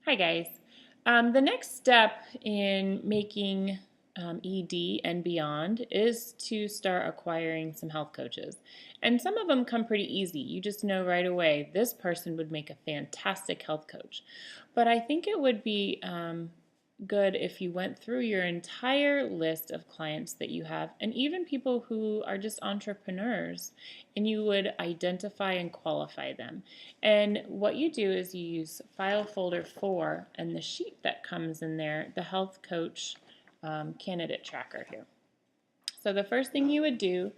Hi guys. The next step in making ED and beyond is to start acquiring some health coaches. And some of them come pretty easy. You just know right away this person would make a fantastic health coach. But I think it would be good if you went through your entire list of clients that you have, and even people who are just entrepreneurs, and you would identify and qualify them. And what you do is you use file folder 4 and the sheet that comes in there, the health coach candidate tracker here. So the first thing you would do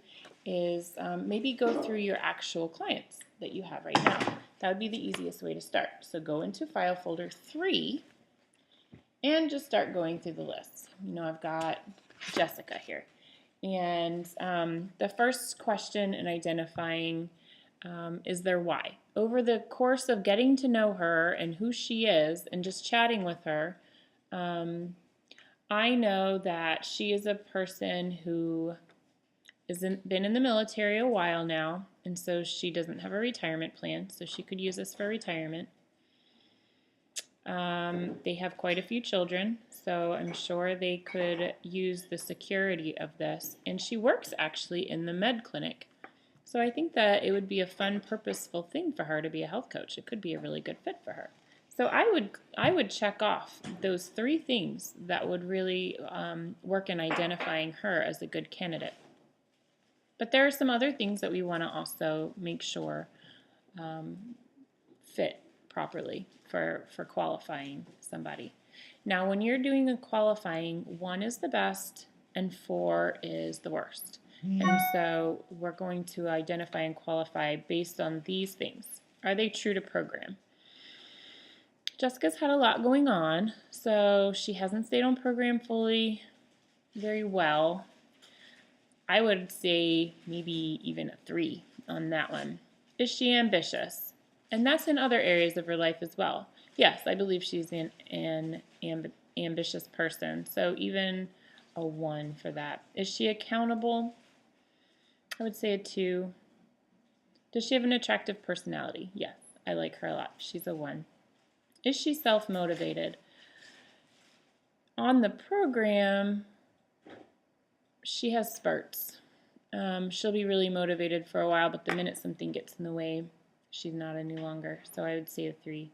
is maybe go through your actual clients that you have right now. That would be the easiest way to start. So go into file folder 3 and just start going through the list. I've got Jessica here. And the first question in identifying is their why. Over the course of getting to know her and who she is and just chatting with her, I know that she is a person who hasn't been in the military a while now, and so she doesn't have a retirement plan, so she could use this for retirement. They have quite a few children, so I'm sure they could use the security of this. And she works actually in the med clinic. So I think that it would be a fun, purposeful thing for her to be a health coach. It could be a really good fit for her. So I would check off those 3 things that would really work in identifying her as a good candidate. But there are some other things that we want to also make sure fit properly for qualifying somebody. Now, when you're doing a qualifying, 1 is the best and 4 is the worst. And so we're going to identify and qualify based on these things. Are they true to program? Jessica's had a lot going on, so she hasn't stayed on program fully very well. I would say maybe even a 3 on that one. Is she ambitious? And that's in other areas of her life as well. Yes, I believe she's an ambitious person, so even a 1 for that. Is she accountable? I would say a 2. Does she have an attractive personality? Yes, I like her a lot. She's a 1. Is she self-motivated? On the program, she has spurts. She'll be really motivated for a while, but the minute something gets in the way, she's not any longer. So I would say a 3.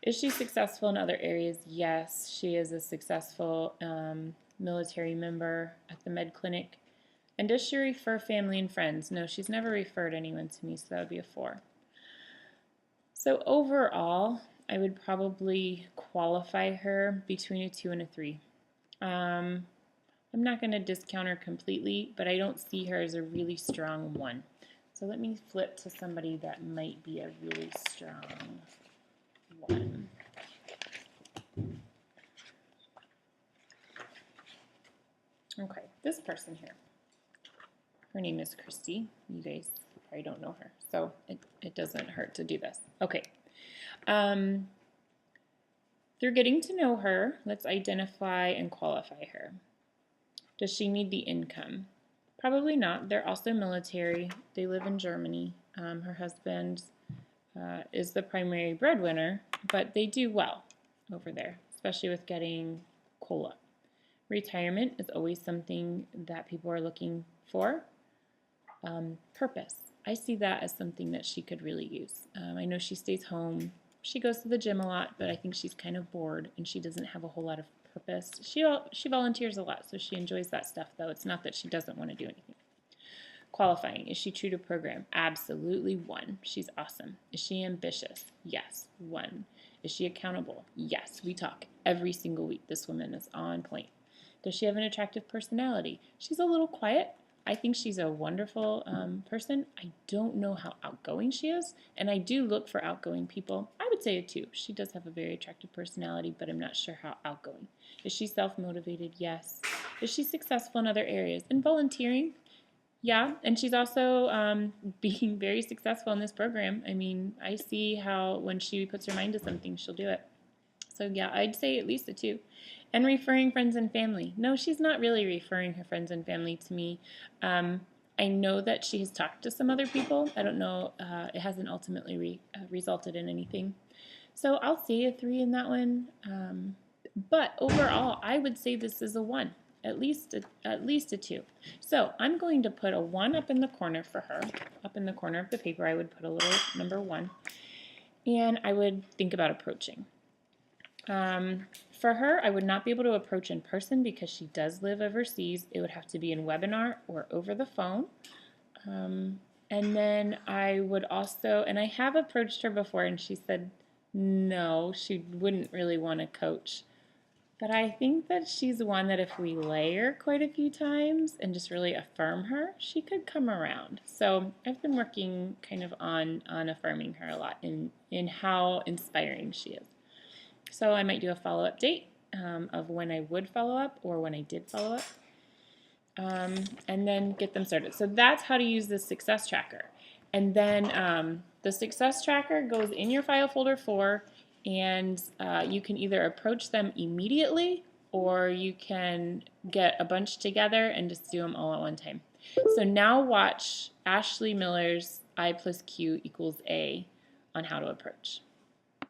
Is she successful in other areas? Yes, she is a successful military member at the med clinic. And does she refer family and friends? No, she's never referred anyone to me, so that would be a 4. So overall, I would probably qualify her between a 2 and a 3. I'm not going to discount her completely, but I don't see her as a really strong 1. So let me flip to somebody that might be a really strong 1. Okay, this person here. Her name is Christy. You guys probably don't know her, so it doesn't hurt to do this. Okay. Through getting to know her, let's identify and qualify her. Does she need the income? Probably not. They're also military. They live in Germany. Her husband is the primary breadwinner, but they do well over there, especially with getting COLA. Retirement is always something that people are looking for. Purpose. I see that as something that she could really use. I know she stays home. She goes to the gym a lot, but I think she's kind of bored and she doesn't have a whole lot of purpose. She volunteers a lot, so she enjoys that stuff, though. It's not that she doesn't want to do anything. Qualifying. Is she true to program? Absolutely 1. She's awesome. Is she ambitious? Yes, 1. Is she accountable? Yes. We talk every single week. This woman is on point. Does she have an attractive personality? She's a little quiet. I think she's a wonderful person. I don't know how outgoing she is, and I do look for outgoing people. I would say a 2. She does have a very attractive personality, but I'm not sure how outgoing. Is she self-motivated? Yes. Is she successful in other areas? In volunteering? Yeah, and she's also being very successful in this program. I mean, I see how when she puts her mind to something, she'll do it. So yeah, I'd say at least a 2. And referring friends and family. No, she's not really referring her friends and family to me. I know that she has talked to some other people. I don't know. It hasn't ultimately resulted in anything. So I'll say a 3 in that one. But overall, I would say this is a 1, at least a 2. So I'm going to put a 1 up in the corner for her. Up in the corner of the paper, I would put a little number 1. And I would think about approaching. For her, I would not be able to approach in person because she does live overseas. It would have to be in webinar or over the phone. And then I would also, and I have approached her before and she said no, she wouldn't really want to coach. But I think that she's one that if we layer quite a few times and just really affirm her, she could come around. So I've been working kind of on affirming her a lot in how inspiring she is. So I might do a follow-up date of when I would follow up or when I did follow up. And then get them started. So that's how to use the success tracker. And then the success tracker goes in your file folder 4, and you can either approach them immediately or you can get a bunch together and just do them all at one time. So now watch Ashley Miller's I plus Q equals A on how to approach.